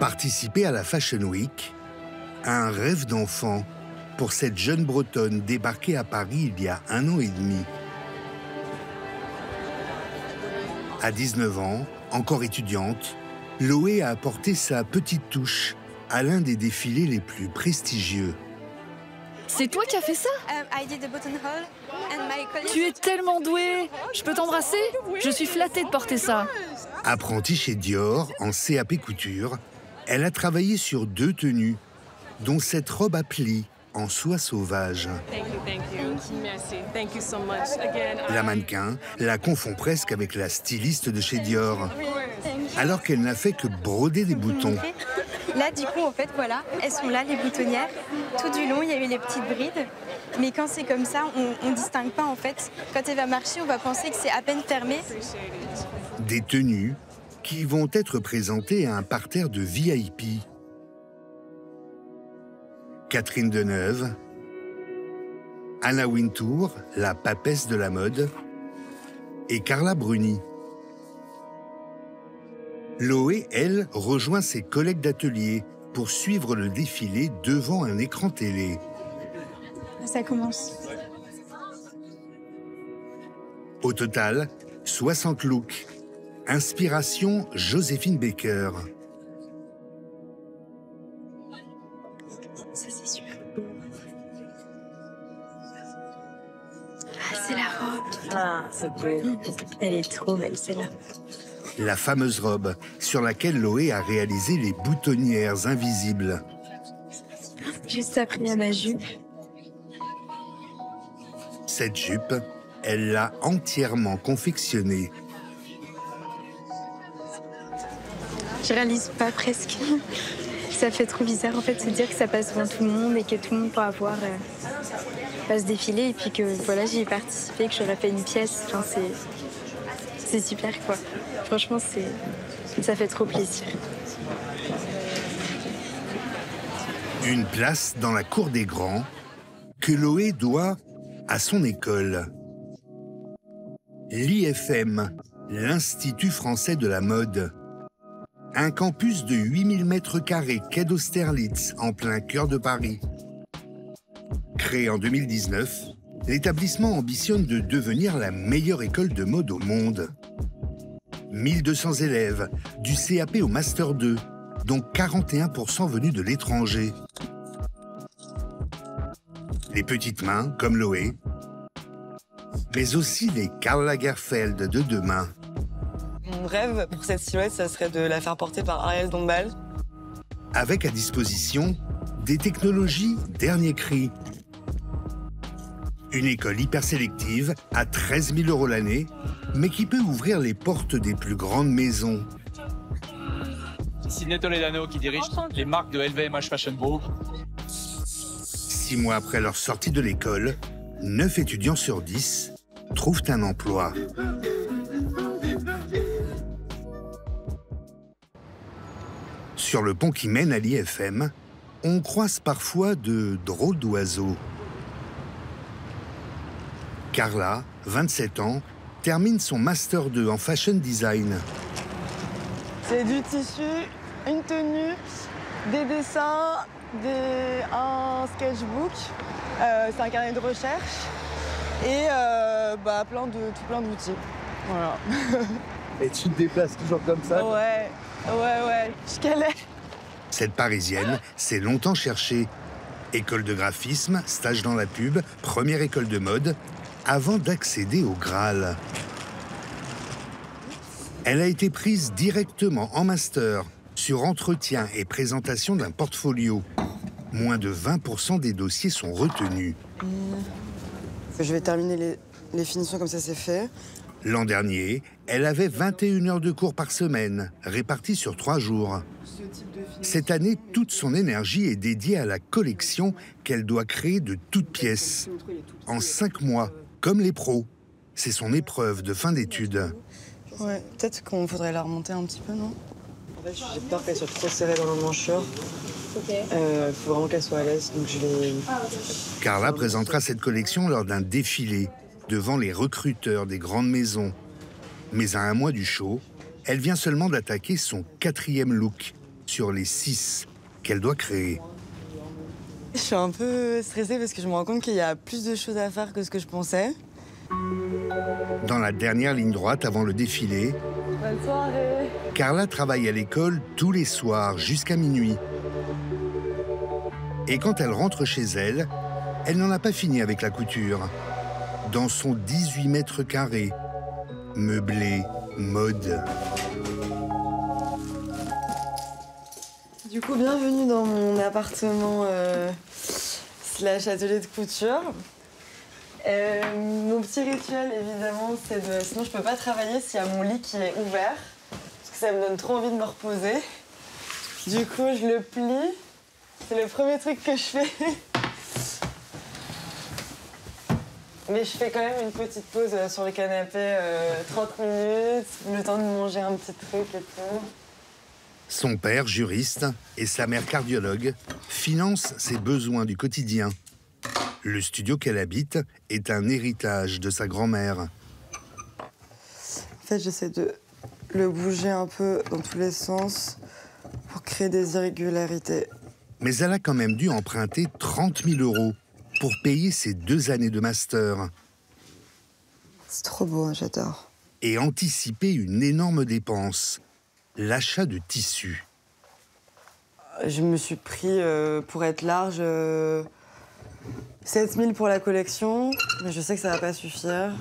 Participer à la Fashion Week, un rêve d'enfant pour cette jeune Bretonne débarquée à Paris il y a 1 an et demi. À 19 ans, encore étudiante, Loé a apporté sa petite touche à l'un des défilés les plus prestigieux. C'est toi qui as fait ça? Tu es tellement douée! Je peux t'embrasser? Je suis flattée de porter ça. Apprentie chez Dior en CAP couture, elle a travaillé sur 2 tenues, dont cette robe à plis en soie sauvage. La mannequin la confond presque avec la styliste de chez Dior, alors qu'elle n'a fait que broder des boutons. Là, du coup, en fait, voilà, elles sont là, les boutonnières. Tout du long, il y a eu les petites brides. Mais quand c'est comme ça, on ne distingue pas, en fait. Quand elle va marcher, on va penser que c'est à peine fermé. Des tenues qui vont être présentées à un parterre de VIP. Catherine Deneuve, Anna Wintour, la papesse de la mode, et Carla Bruni. Loé, elle, rejoint ses collègues d'atelier pour suivre le défilé devant un écran télé. Ça commence. Au total, 60 looks. Inspiration Joséphine Baker. Ça, c'est super. Ah, c'est la robe. Ah, c'est beau. Elle est trop belle, celle-là. La fameuse robe sur laquelle Loé a réalisé les boutonnières invisibles. Juste après, à ma jupe. Cette jupe, elle l'a entièrement confectionnée. Je réalise pas presque. Ça fait trop bizarre en fait de se dire que ça passe devant tout le monde et que tout le monde pourra voir se défiler et puis que voilà, j'y ai participé, que j'aurais fait une pièce. Enfin, c'est super quoi. Franchement, ça fait trop plaisir. Une place dans la cour des grands que Loé doit à son école. L'IFM, l'Institut français de la mode. Un campus de 8000 m² quai d'Austerlitz, en plein cœur de Paris. Créé en 2019, l'établissement ambitionne de devenir la meilleure école de mode au monde. 1200 élèves, du CAP au Master 2, dont 41% venus de l'étranger. Les petites mains, comme Loé, mais aussi les Karl Lagerfeld de demain. Mon rêve pour cette silhouette, ça serait de la faire porter par Ariel Dombal. Avec à disposition des technologies dernier cri. Une école hyper sélective à 13 000 € l'année, mais qui peut ouvrir les portes des plus grandes maisons. Sidney Toledano qui dirige les marques de LVMH Fashion Group. 6 mois après leur sortie de l'école, 9 étudiants sur 10 trouvent un emploi. Sur le pont qui mène à l'IFM, on croise parfois de drôles d'oiseaux. Carla, 27 ans, termine son Master 2 en Fashion Design. C'est du tissu, une tenue, des dessins, un sketchbook, c'est un carnet de recherche et plein d'outils. Voilà. Et tu te déplaces toujours comme ça? Ouais, je galère. Cette Parisienne s'est longtemps cherchée. École de graphisme, stage dans la pub, première école de mode, avant d'accéder au Graal. Elle a été prise directement en master sur entretien et présentation d'un portfolio. Moins de 20% des dossiers sont retenus. Je vais terminer les finitions comme ça, c'est fait. L'an dernier, elle avait 21 heures de cours par semaine, réparties sur 3 jours. Cette année, toute son énergie est dédiée à la collection qu'elle doit créer de toutes pièces. En 5 mois, comme les pros. C'est son épreuve de fin d'études. Ouais, peut-être qu'on faudrait la remonter un petit peu, non? En fait, j'ai peur qu'elle soit trop serrée dans l'emmanchure. Faut vraiment qu'elle soit à l'aise, donc je l'ai... Carla présentera cette collection lors d'un défilé devant les recruteurs des grandes maisons. Mais à 1 mois du show, elle vient seulement d'attaquer son 4e look, sur les 6 qu'elle doit créer. Je suis un peu stressée parce que je me rends compte qu'il y a plus de choses à faire que ce que je pensais. Dans la dernière ligne droite avant le défilé, Bonne soirée. Carla travaille à l'école tous les soirs jusqu'à minuit. Et quand elle rentre chez elle, elle n'en a pas fini avec la couture. Dans son 18 mètres carrés, meublé, mode. Du coup, bienvenue dans mon appartement slash atelier de couture. Mon petit rituel, évidemment, c'est de... Sinon, je peux pas travailler s'il y a mon lit qui est ouvert, parce que ça me donne trop envie de me reposer. Du coup, je le plie. C'est le premier truc que je fais. Mais je fais quand même une petite pause sur le canapé, 30 minutes, le temps de manger un petit truc et tout. Son père, juriste, et sa mère, cardiologue, financent ses besoins du quotidien. Le studio qu'elle habite est un héritage de sa grand-mère. En fait, j'essaie de le bouger un peu dans tous les sens pour créer des irrégularités. Mais elle a quand même dû emprunter 30 000 € pour payer ses 2 années de master. C'est trop beau, j'adore. Et anticiper une énorme dépense, l'achat de tissus. Je me suis pris, pour être large, 7 000 pour la collection, mais je sais que ça va pas suffire.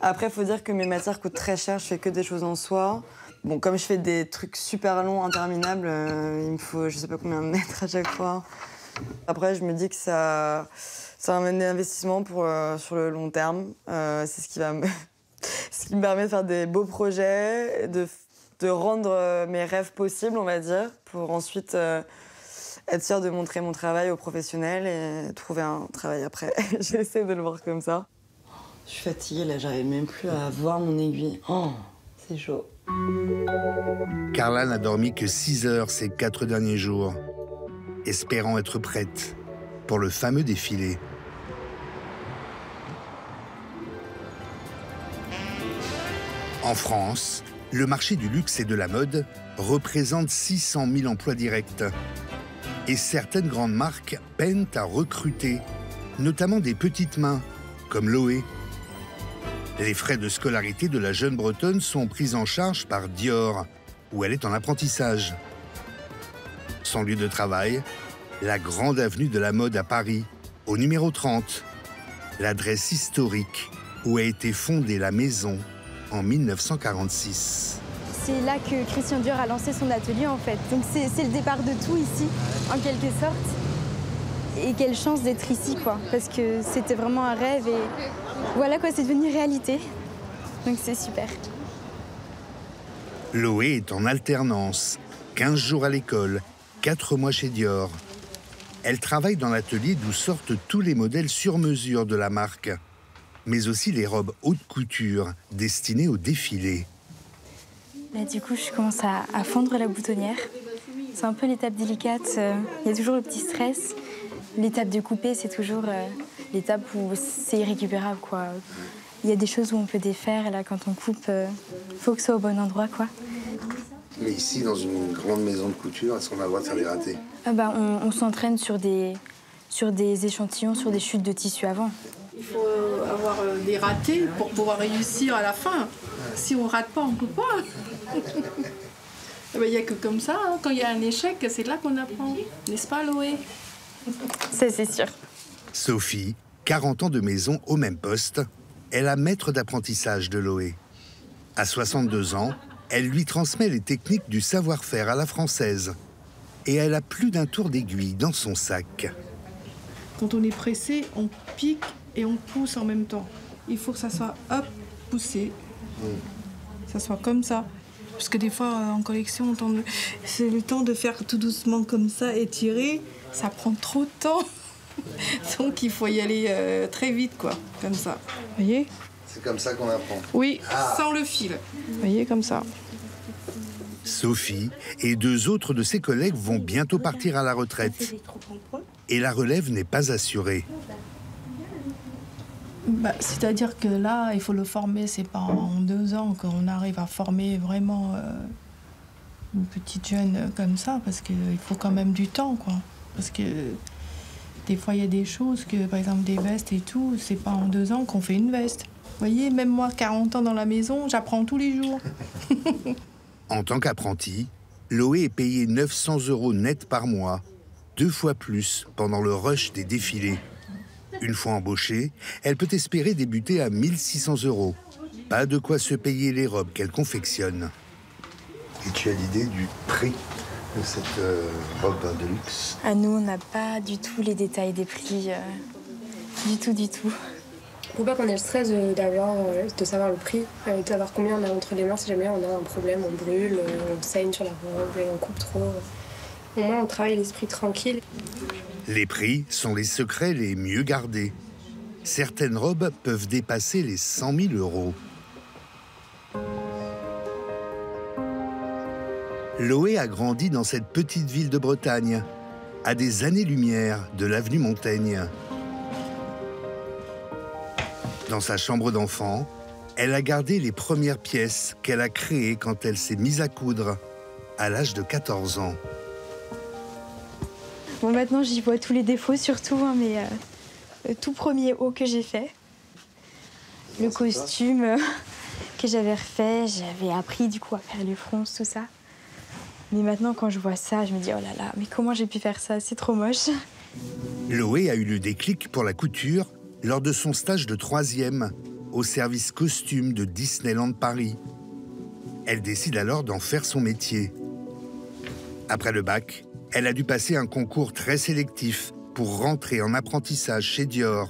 Après, il faut dire que mes matières coûtent très cher, je fais que des choses en soie. Bon, comme je fais des trucs super longs, interminables, il me faut je sais pas combien de mètres à chaque fois. Après, je me dis que ça va m'amener d'investissement sur le long terme. C'est ce qui va ce qui me permet de faire des beaux projets, de rendre mes rêves possibles, on va dire, pour ensuite être sûre de montrer mon travail aux professionnels et trouver un travail après. J'essaie de le voir comme ça. Je suis fatiguée, là, j'arrive même plus à voir mon aiguille. Oh, c'est chaud. Carla n'a dormi que 6 heures ces 4 derniers jours, espérant être prête pour le fameux défilé. En France, le marché du luxe et de la mode représente 600 000 emplois directs. Et certaines grandes marques peinent à recruter, notamment des petites mains, comme Loé. Les frais de scolarité de la jeune Bretonne sont pris en charge par Dior, où elle est en apprentissage. Son lieu de travail, la grande avenue de la mode à Paris, au numéro 30, l'adresse historique où a été fondée la maison en 1946. C'est là que Christian Dior a lancé son atelier en fait. Donc c'est le départ de tout ici, en quelque sorte. Et quelle chance d'être ici quoi, parce que c'était vraiment un rêve et voilà quoi, c'est devenu réalité. Donc c'est super. Loé est en alternance, 15 jours à l'école, 4 mois chez Dior. Elle travaille dans l'atelier d'où sortent tous les modèles sur mesure de la marque, mais aussi les robes haute couture destinées au défilé. Là, du coup, je commence à fondre la boutonnière. C'est un peu l'étape délicate. Il y a toujours le petit stress. L'étape de couper, c'est toujours l'étape où c'est irrécupérable, quoi. Il y a des choses où on peut défaire. Et là, quand on coupe, faut que ce soit au bon endroit, quoi. Mais ici, dans une grande maison de couture, est-ce qu'on a le droit de faire des ratés? On s'entraîne sur des échantillons, sur des chutes de tissu avant. Il faut avoir des ratés pour pouvoir réussir à la fin. Si on rate pas, on peut pas. Il n'y a que comme ça, hein. Quand il y a un échec, c'est là qu'on apprend. N'est-ce pas, Loé? Ça, c'est sûr. Sophie, 40 ans de maison au même poste, est la maître d'apprentissage de Loé. À 62 ans, elle lui transmet les techniques du savoir-faire à la française. Et elle a plus d'un tour d'aiguille dans son sac. Quand on est pressé, on pique et on pousse en même temps. Il faut que ça soit, hop, poussé. Que ça soit comme ça. Parce que des fois, en collection, c'est le temps de faire tout doucement comme ça, étirer. Ça prend trop de temps. Donc, il faut y aller très vite, quoi. Comme ça. Vous voyez? C'est comme ça qu'on apprend. Oui, sans le fil. Vous voyez, comme ça. Sophie et 2 autres de ses collègues vont bientôt partir à la retraite. Et la relève n'est pas assurée. C'est-à-dire que là, il faut le former. C'est pas en 2 ans qu'on arrive à former vraiment une petite jeune comme ça, parce qu'il faut quand même du temps, quoi. Parce que des fois, il y a des choses que, par exemple, des vestes et tout, c'est pas en 2 ans qu'on fait une veste. Vous voyez, même moi, 40 ans dans la maison, j'apprends tous les jours. En tant qu'apprentie, Loé est payée 900 € net par mois, 2 fois plus pendant le rush des défilés. Une fois embauchée, elle peut espérer débuter à 1 600 €. Pas de quoi se payer les robes qu'elle confectionne. Et tu as l'idée du prix de cette robe de luxe? À nous, on n'a pas du tout les détails des prix. Du tout. Faut pas qu'on ait le stress de savoir le prix, de savoir combien on a entre les mains si jamais on a un problème, on brûle, on saigne sur la robe et on coupe trop. Au moins, on travaille l'esprit tranquille. Les prix sont les secrets les mieux gardés. Certaines robes peuvent dépasser les 100 000 €. Loé a grandi dans cette petite ville de Bretagne, à des années-lumière de l'avenue Montaigne. Dans sa chambre d'enfant, elle a gardé les premières pièces qu'elle a créées quand elle s'est mise à coudre, à l'âge de 14 ans. Bon, maintenant, j'y vois tous les défauts, surtout, hein, mais le tout premier haut que j'ai fait, le costume que j'avais refait, j'avais appris du coup à faire les fronces, tout ça. Mais maintenant, quand je vois ça, je me dis, oh là là, mais comment j'ai pu faire ça? C'est trop moche. Loé a eu le déclic pour la couture lors de son stage de 3e au service costume de Disneyland Paris. Elle décide alors d'en faire son métier. Après le bac, elle a dû passer un concours très sélectif pour rentrer en apprentissage chez Dior.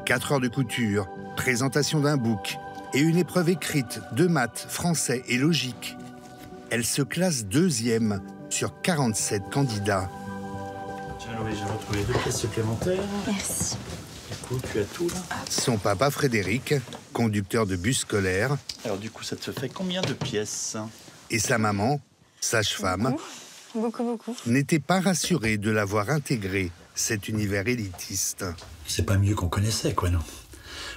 4 heures de couture, présentation d'un book et une épreuve écrite de maths, français et logique. Elle se classe 2e sur 47 candidats. Tiens, Loé, j'ai retrouvé 2 pièces supplémentaires. Merci. Du coup, tu as tout là. Son papa Frédéric, conducteur de bus scolaire. Alors du coup, ça te fait combien de pièces? Et sa maman, sage-femme, Beaucoup. n'était pas rassurée de l'avoir intégré, cet univers élitiste. C'est pas un milieu qu'on connaissait, quoi, non?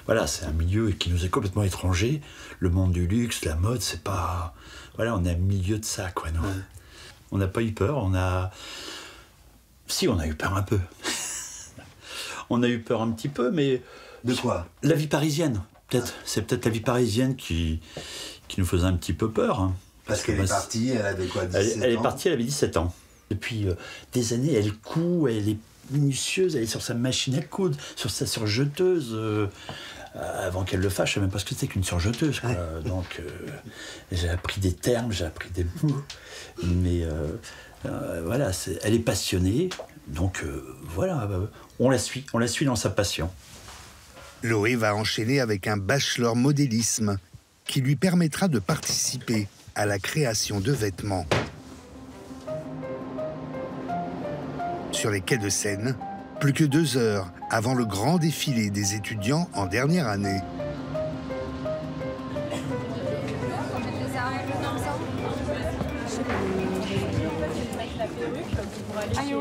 Voilà, c'est un milieu qui nous est complètement étranger. Le monde du luxe, la mode, c'est pas... Voilà, on est au milieu de ça, quoi, non? Ouais. On n'a pas eu peur, on a... Si, on a eu peur un peu. On a eu peur un petit peu, mais... De quoi? La vie parisienne, peut-être. C'est peut-être la vie parisienne qui nous faisait un petit peu peur. Hein. Parce qu'elle est partie, elle avait quoi, 17 ans? Elle est partie, elle avait 17 ans. Depuis des années, elle coud, elle est minutieuse, elle est sur sa machine à coudre, sur sa surjeteuse. Avant qu'elle le fasse, je ne savais même pas ce que c'était qu'une surjeteuse. Quoi. Ouais. Donc, j'ai appris des termes, j'ai appris des mots. Mais voilà, elle est passionnée. Donc voilà, on la suit dans sa passion. Loé va enchaîner avec un bachelor modélisme qui lui permettra de participer à la création de vêtements. Sur les quais de Seine, plus que 2 heures avant le grand défilé des étudiants en dernière année.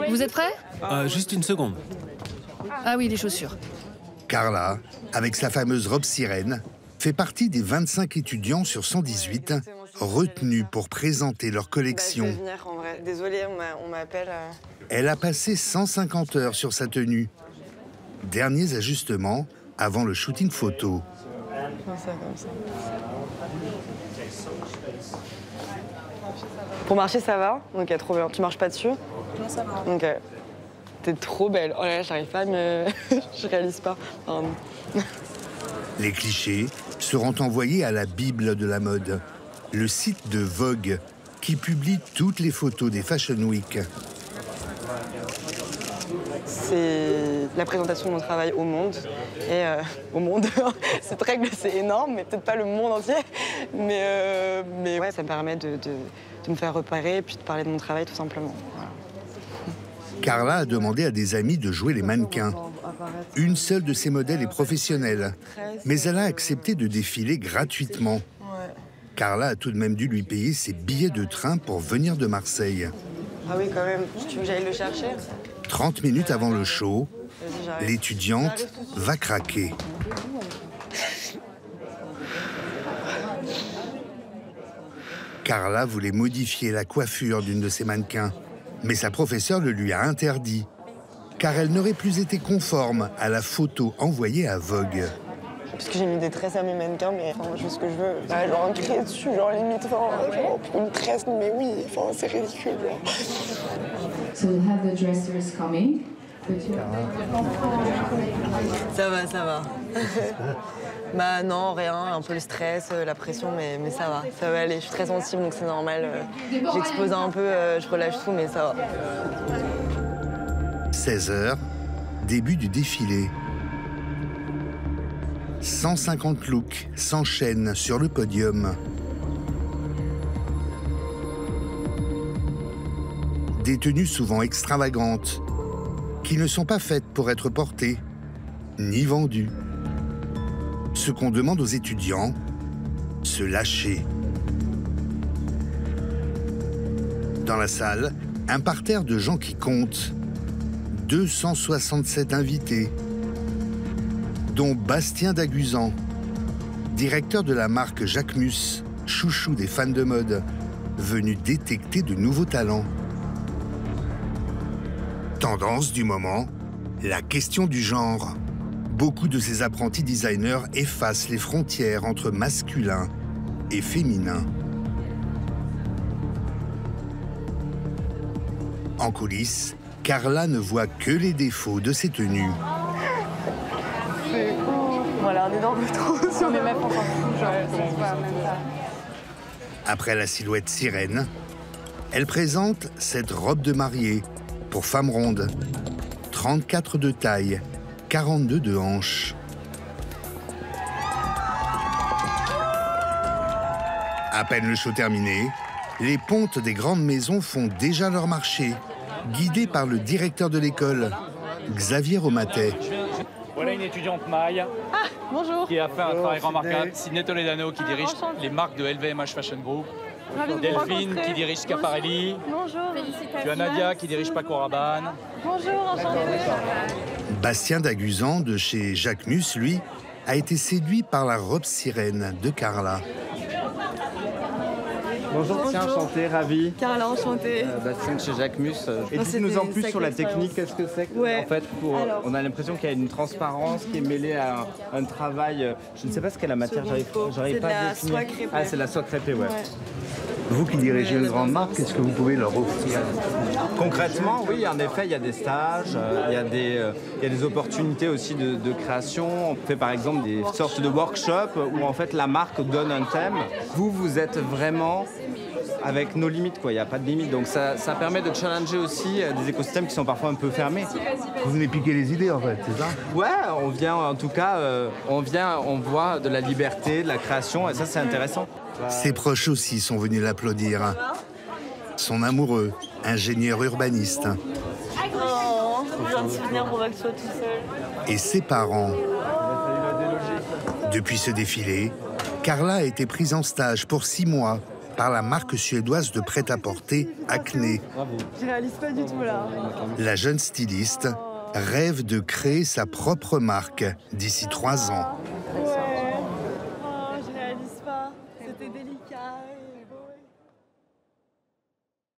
Vous êtes prêts? Juste une seconde. Ah oui, les chaussures. Carla, avec sa fameuse robe sirène, fait partie des 25 étudiants sur 118 retenus pour présenter leur collection. Je vais venir, en vrai. Désolée, on m'appelle. Elle a passé 150 heures sur sa tenue. Derniers ajustements avant le shooting photo. Comme ça. Pour marcher, ça va? Ok, trop bien. Tu marches pas dessus? Non, ça va. Ok. T'es trop belle. Oh là là, j'arrive pas à me... Je réalise pas. Pardon. Les clichés seront envoyés à la Bible de la mode, le site de Vogue, qui publie toutes les photos des Fashion Week. C'est la présentation de mon travail au monde. Et au monde, c'est énorme, mais peut-être pas le monde entier. Mais ouais, ça me permet de me faire repérer et puis de parler de mon travail tout simplement. Voilà. Carla a demandé à des amis de jouer les mannequins. Une seule de ces modèles est professionnelle, mais elle a accepté de défiler gratuitement. Carla a tout de même dû lui payer ses billets de train pour venir de Marseille. Ah oui, quand même. Tu veux que j'aille le chercher? 30 minutes avant le show, l'étudiante va craquer. Carla voulait modifier la coiffure d'une de ses mannequins, mais sa professeure le lui a interdit, car elle n'aurait plus été conforme à la photo envoyée à Vogue. Parce que j'ai mis des tresses à mes mannequins, mais enfin, je fais ce que je veux. Bah, genre un crayon dessus, genre limite, enfin, genre une tresse, mais oui, enfin, c'est ridicule. So we'll have the dressers coming. Ça va. Bah non, rien, un peu le stress, la pression, mais ça va aller. Je suis très sensible, donc c'est normal. J'expose un peu, je relâche tout, mais ça va. 16h, début du défilé. 150 looks s'enchaînent sur le podium. Des tenues souvent extravagantes, qui ne sont pas faites pour être portées, ni vendues. Ce qu'on demande aux étudiants, se lâcher. Dans la salle, un parterre de gens qui comptent. 267 invités, dont Bastien Daguzan, directeur de la marque Jacquemus, chouchou des fans de mode, venu détecter de nouveaux talents. Tendance du moment, la question du genre. Beaucoup de ces apprentis designers effacent les frontières entre masculin et féminin. En coulisses, Carla ne voit que les défauts de ses tenues. Voilà, on est dans le trop sur les mêmes Après la silhouette sirène, elle présente cette robe de mariée pour femme ronde. 34 de taille, 42 de hanche. À peine le show terminé, les pontes des grandes maisons font déjà leur marché, guidées par le directeur de l'école, Xavier Romatet. Voilà une étudiante maille qui a fait un travail remarquable. Sidney Toledano qui dirige les marques de LVMH Fashion Group. Delphine qui dirige Schiaparelli. Bonjour. Tu as Nadia qui dirige Paco Rabanne. Bonjour, enchantée. Bastien Daguzan de chez Jacquemus, lui, a été séduit par la robe sirène de Carla. Bonjour, Bastien, enchanté, ravi. Carla, enchantée. Bastien de chez Jacquemus. Et dites-nous en plus sur la technique, qu'est-ce que c'est en fait, on a l'impression qu'il y a une transparence qui est mêlée à un travail. Je ne sais pas ce qu'est la matière, j'arrive pas à définir. Ah, c'est la soie crêpée, ouais. Vous qui dirigez une grande marque, qu'est-ce que vous pouvez leur offrir? Concrètement, oui, en effet, il y a des stages, il y a des opportunités aussi de création. On fait par exemple des sortes de workshops où en fait la marque donne un thème. Vous êtes vraiment avec nos limites, quoi. Il n'y a pas de limite. Donc ça permet de challenger aussi des écosystèmes qui sont parfois un peu fermés. Vous venez piquer les idées, en fait, c'est ça? Ouais, on vient en tout cas, on voit de la liberté, de la création, et ça c'est intéressant. Ses proches aussi sont venus l'applaudir. Son amoureux, ingénieur urbaniste. Oh, on vient de se souvenir pour que soit tout seul. Et ses parents. Depuis ce défilé, Carla a été prise en stage pour 6 mois par la marque suédoise de prêt-à-porter Acne. Je réalise pas du tout là. La jeune styliste rêve de créer sa propre marque d'ici 3 ans.